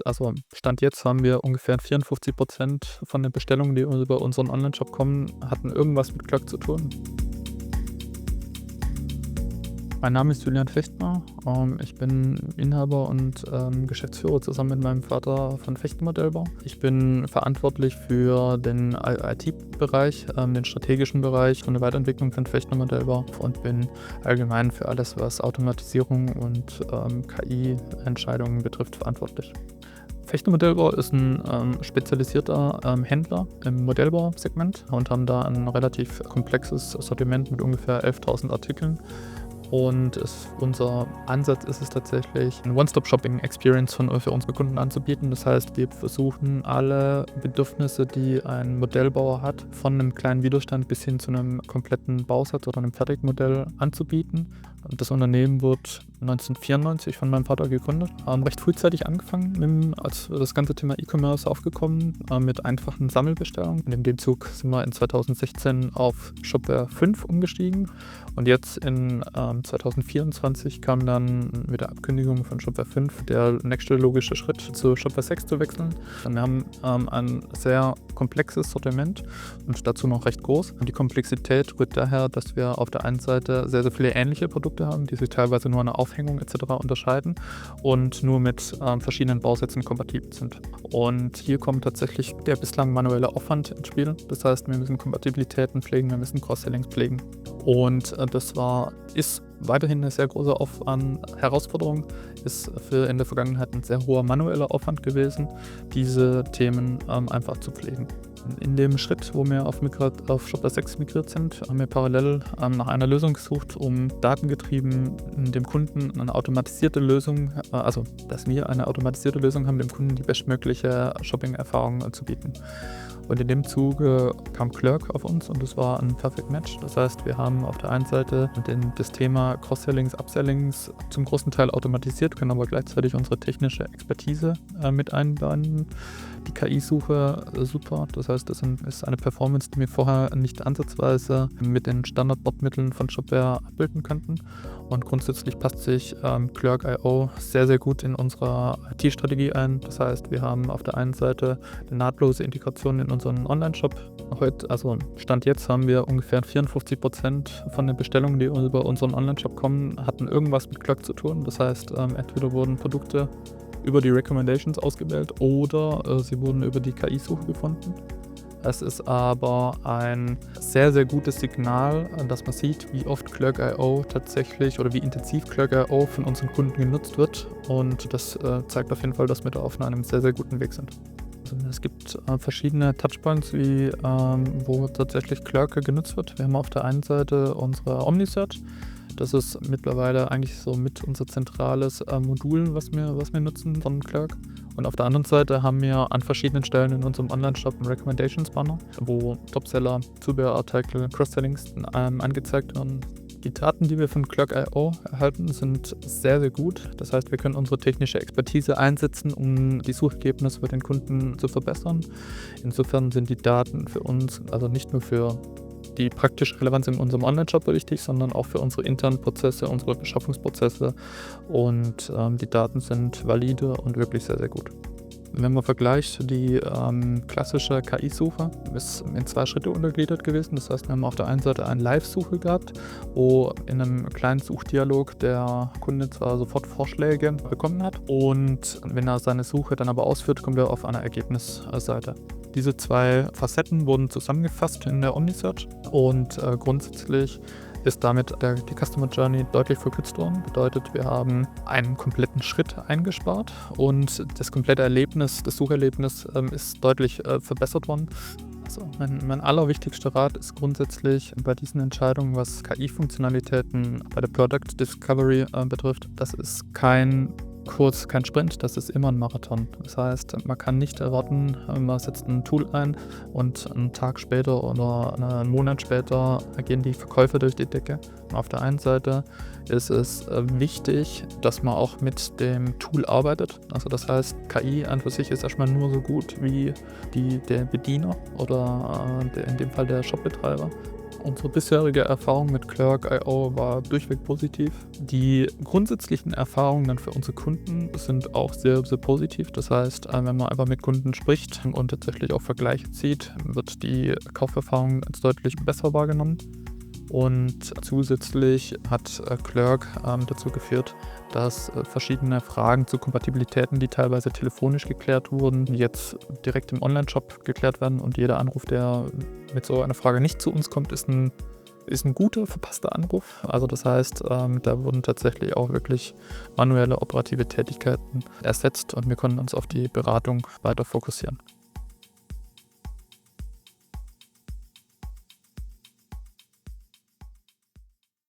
Also Stand jetzt haben wir ungefähr 54% von den Bestellungen, die über unseren Onlineshop kommen, hatten irgendwas mit Clerk zu tun. Mein Name ist Julian Fechtner. Ich bin Inhaber und Geschäftsführer zusammen mit meinem Vater von Fechtner Modellbau. Ich bin verantwortlich für den IT-Bereich, den strategischen Bereich und die Weiterentwicklung von Fechtner Modellbau und bin allgemein für alles, was Automatisierung und KI-Entscheidungen betrifft, verantwortlich. Fechtner Modellbau ist ein spezialisierter Händler im Modellbausegment und haben da ein relativ komplexes Sortiment mit ungefähr 11.000 Artikeln. Und unser Ansatz ist es tatsächlich, eine One-Stop-Shopping-Experience für unsere Kunden anzubieten. Das heißt, wir versuchen alle Bedürfnisse, die ein Modellbauer hat, von einem kleinen Widerstand bis hin zu einem kompletten Bausatz oder einem Fertigmodell anzubieten. Und das Unternehmen wurde 1994 von meinem Vater gegründet. Recht frühzeitig angefangen, als das ganze Thema E-Commerce aufgekommen, mit einfachen Sammelbestellungen. Und in dem Zug sind wir in 2016 auf Shopware 5 umgestiegen. Und jetzt in 2024 kam dann mit der Abkündigung von Shopware 5 der nächste logische Schritt, zu Shopware 6 zu wechseln. Und wir haben ein sehr komplexes Sortiment und dazu noch recht groß. Und die Komplexität rührt daher, dass wir auf der einen Seite sehr, sehr viele ähnliche Produkte haben, die sich teilweise nur an der Aufhängung etc. unterscheiden und nur mit verschiedenen Bausätzen kompatibel sind. Und hier kommt tatsächlich der bislang manuelle Aufwand ins Spiel. Das heißt, wir müssen Kompatibilitäten pflegen, wir müssen Cross-Sellings pflegen. Und ist weiterhin eine sehr große Herausforderung, ist in der Vergangenheit ein sehr hoher manueller Aufwand gewesen, diese Themen einfach zu pflegen. In dem Schritt, wo wir auf Shopware 6 migriert sind, haben wir parallel nach einer Lösung gesucht, um datengetrieben dem Kunden eine automatisierte Lösung, dass wir eine automatisierte Lösung haben, dem Kunden die bestmögliche Shopping-Erfahrung zu bieten. Und in dem Zuge kam Clerk auf uns und das war ein Perfect Match. Das heißt, wir haben auf der einen Seite das Thema Cross-Sellings, Upsellings zum großen Teil automatisiert, können aber gleichzeitig unsere technische Expertise mit einbauen. Die KI-Suche super, das heißt, das ist eine Performance, die wir vorher nicht ansatzweise mit den Standard-Bot-Mitteln von Shopware abbilden könnten. Und grundsätzlich passt sich Clerk.io sehr, sehr gut in unserer IT-Strategie ein. Das heißt, wir haben auf der einen Seite eine nahtlose Integration in unseren Online-Shop. Stand jetzt haben wir ungefähr 54% von den Bestellungen, die über unseren Online-Shop kommen, hatten irgendwas mit Clerk zu tun. Das heißt, entweder wurden Produkte über die Recommendations ausgewählt oder sie wurden über die KI-Suche gefunden. Es ist aber ein sehr, sehr gutes Signal, dass man sieht, wie oft Clerk.io tatsächlich oder wie intensiv Clerk.io von unseren Kunden genutzt wird. Und das zeigt auf jeden Fall, dass wir da auf einem sehr, sehr guten Weg sind. Es gibt verschiedene Touchpoints, wo tatsächlich Clerk genutzt wird. Wir haben auf der einen Seite unsere Omnisearch. Das ist mittlerweile eigentlich so mit unser zentrales Modul, was wir nutzen von Clerk. Und auf der anderen Seite haben wir an verschiedenen Stellen in unserem Online-Shop einen Recommendations-Banner, wo Topseller, Zubehörartikel, Cross-Sellings angezeigt werden. Die Daten, die wir von Clerk.io erhalten, sind sehr, sehr gut. Das heißt, wir können unsere technische Expertise einsetzen, um die Suchergebnisse für den Kunden zu verbessern. Insofern sind die Daten für uns, also nicht nur für die praktische Relevanz in unserem Online-Shop wichtig, sondern auch für unsere internen Prozesse, unsere Beschaffungsprozesse. Und die Daten sind valide und wirklich sehr, sehr gut. Wenn man vergleicht, die klassische KI-Suche ist in 2 Schritte untergliedert gewesen. Das heißt, wir haben auf der einen Seite eine Live-Suche gehabt, wo in einem kleinen Suchdialog der Kunde zwar sofort Vorschläge bekommen hat und wenn er seine Suche dann aber ausführt, kommt er auf eine Ergebnisseite. Diese 2 Facetten wurden zusammengefasst in der Omnisearch und grundsätzlich ist damit die Customer Journey deutlich verkürzt worden. Bedeutet, wir haben einen kompletten Schritt eingespart und das komplette Erlebnis, das Sucherlebnis ist deutlich verbessert worden. Also mein allerwichtigster Rat ist grundsätzlich bei diesen Entscheidungen, was KI-Funktionalitäten bei der Product Discovery betrifft, das ist kein Sprint, das ist immer ein Marathon. Das heißt, man kann nicht erwarten, man setzt ein Tool ein und einen Tag später oder einen Monat später gehen die Verkäufe durch die Decke. Auf der einen Seite ist es wichtig, dass man auch mit dem Tool arbeitet. Also das heißt, KI an für sich ist erstmal nur so gut wie der Bediener oder in dem Fall der Shopbetreiber. Unsere bisherige Erfahrung mit Clerk.io war durchweg positiv. Die grundsätzlichen Erfahrungen dann für unsere Kunden sind auch sehr, sehr positiv. Das heißt, wenn man einfach mit Kunden spricht und tatsächlich auch Vergleiche zieht, wird die Kauferfahrung als deutlich besser wahrgenommen. Und zusätzlich hat Clerk dazu geführt, dass verschiedene Fragen zu Kompatibilitäten, die teilweise telefonisch geklärt wurden, jetzt direkt im Onlineshop geklärt werden. Und jeder Anruf, der mit so einer Frage nicht zu uns kommt, ist ein guter verpasster Anruf. Also das heißt, da wurden tatsächlich auch wirklich manuelle operative Tätigkeiten ersetzt und wir konnten uns auf die Beratung weiter fokussieren.